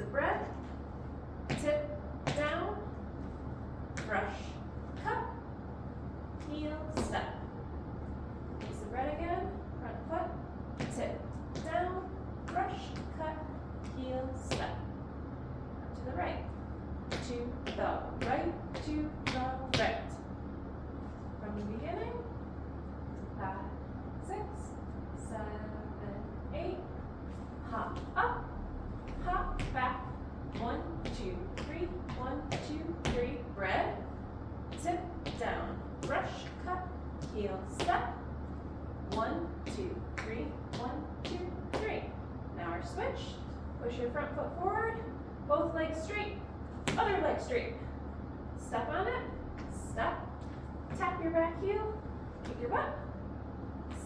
of bread, tip, down, brush, cut, heel, step. Piece of bread again, front foot, tip, down, brush, cut, heel, step. Now to the right, to the right, to the right. From the beginning, 5, 6, 7, 8, hop up, hop back, 1, 2, 3, 1, 2, 3, bread, tip, down, brush, cut, heel, step, 1, 2, 3, 1, 2, 3. Now our switch, push your front foot forward, both legs straight, other leg straight. Step on it, step, tap your back heel, kick your butt,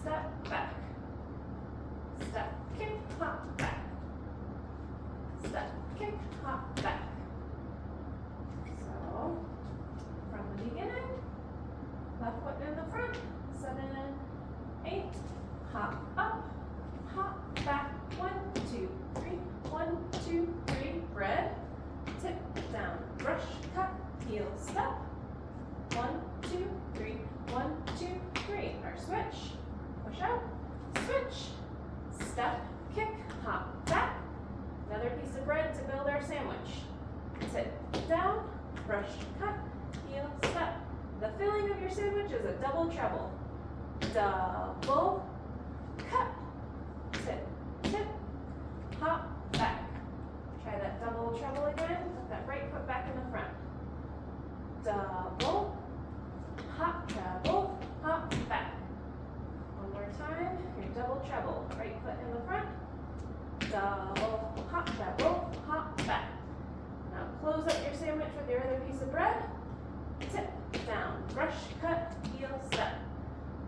step back, step, kick, hop, back, step, kick, hop, back. So, from the beginning, left foot in the front, 7, 8, hop up, hop back, 1, 2, 3, 1, 2, 3, bread, tip, down, brush, cut, heel, step, 1, 2, 3, 1, 2, 3. Our switch, push out, switch, step, kick, hop, back. Another piece of bread to build our sandwich. Tip, down, brush, cut, heel, step. The filling of your sandwich is a double treble. Double, cut, tip, tip, hop, back. Try that double treble again. Put that right foot back in the front. Double, hop, treble, hop, back. One more time, your double treble. Right foot in the front. Double, hop, treble, hop, back. Now close up your sandwich with your other piece of bread. Tip, down, brush, cut, heel, step.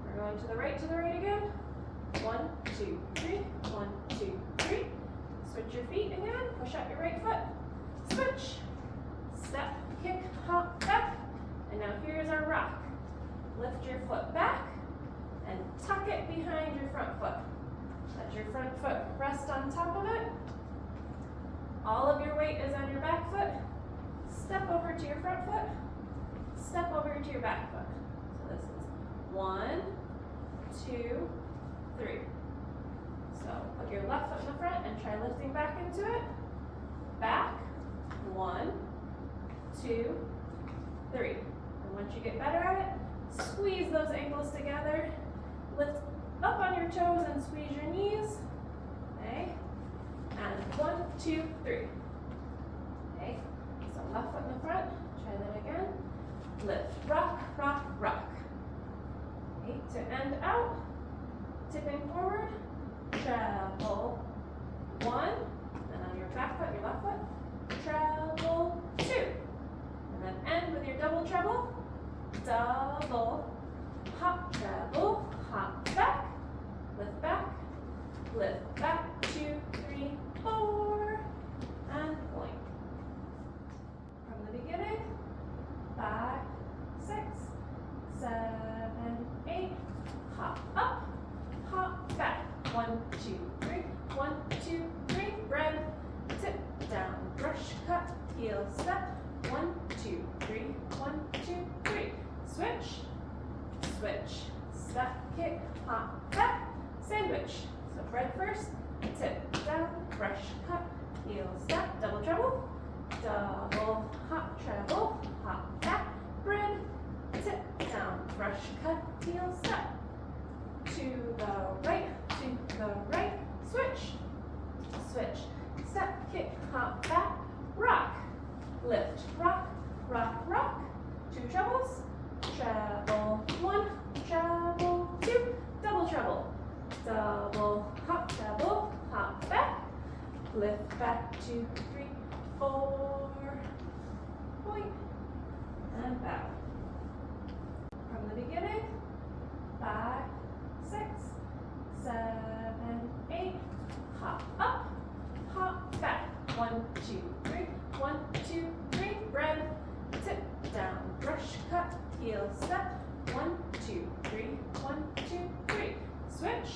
We're going to the right again. 1, 2, 3, 1, 2, 3. Switch your feet again, push out your right foot. Switch, step, kick, hop, back. And now here's our rock. Lift your foot back and tuck it behind your front foot. Let your front foot rest on top of it. All of your weight is on your back foot. Step over to your front foot. Step over to your back foot. So this is 1, 2, 3. So put your left foot in the front and try lifting back into it. Back, 1, 2, 3. And once you get better at it, squeeze those ankles together. Lift up on your toes and squeeze your knees. Okay. And 1, 2, 3. Okay. So left foot in the front. Try that again. Lift, rock, rock, rock. Okay. To end out, tipping forward, treble, 1. Then on your back foot, your left foot, treble, 2. And then end with your double treble. Double, hop, treble, hop, back, lift back, 2, 3, 4, and point. From the beginning, 5, 6, 7, 8, hop up, hop back, 1, 2, 3, 1, 2, 3, bread, tip, down, brush, cut, heel, step, 1, 2, 3, 1, 2, 3, switch, switch, step, kick, hop, back, sandwich. So bread first, tip, down, brush, cut, heel, step, double treble, double, hop, treble, hop, back, bread, tip, down, brush, cut, heel, step. To the right, switch, switch, step, kick, hop, back, rock, lift, rock, rock, rock, 2 trebles, treble, 1, treble, 2, double treble, double, hop, back, lift back, 2, 3, 4, point, and bow. From the beginning, 5, 6, 7, 8, hop up, hop back, 1, 2, 3, 1, 2, 3, bread, tip, down, brush, cut, heel, step, 1, 2, 3, 1, 2, 3, switch,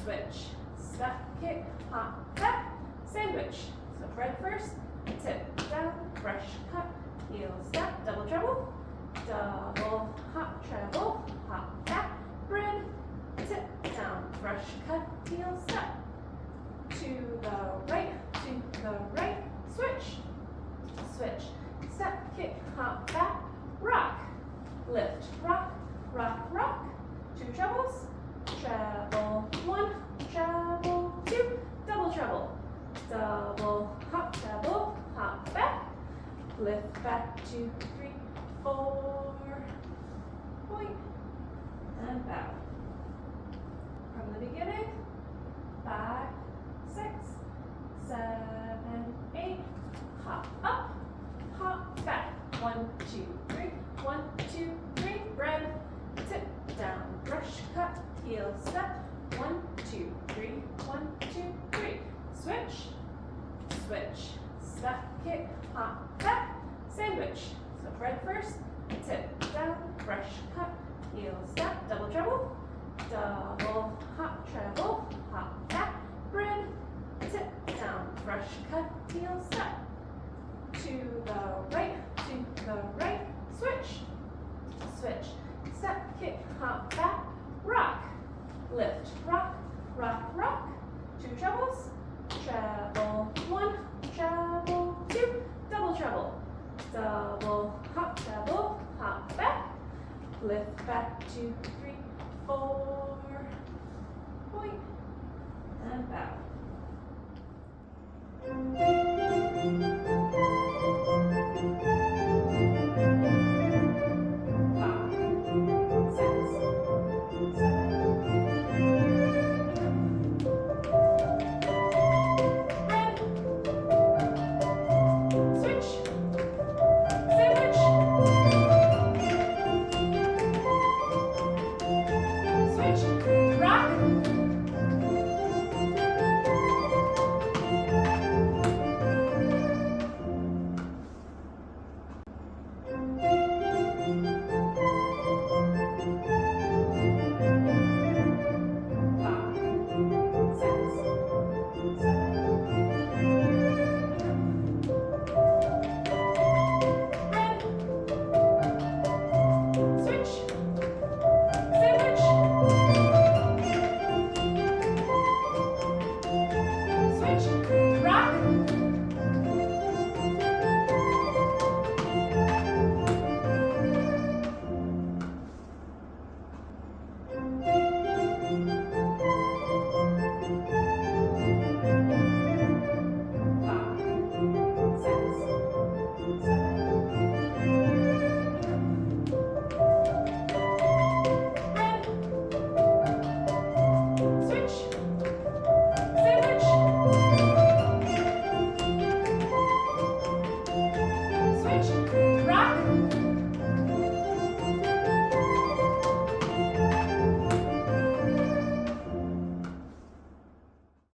switch, step, kick, hop, back, sandwich. So bread first, tip, down, brush, cut, heel, step, double treble, double, hop, treble, hop, back, bread, tip, down, brush, cut, heel, step, to the right, switch, switch, step, kick, hop, back, rock, lift, rock, rock, rock, two trebles, treble, one, treble, two, double treble, double, hop, back, lift back, 2, 3, 4, point, and bow. From the beginning, 5, 6, 7, 8, hop up, hop back, 1, 2, 3, 1, 2, 3, bread, tip, down, brush, cut, heel, step, 1, 2, 3, 1, 2, 3, switch, switch, step, kick, hop, back, sandwich. So bread first, tip, down, brush, cut, heel, step, double treble, double, hop, treble, hop, back, bread, tip, down, brush, cut, heel, step, to the right, switch, switch, step, kick, hop, back, rock, lift, rock, rock, rock, two trebles, treble, one, treble, two, double treble, double, hop, back, lift back, 2, 3, 4, point, and bow.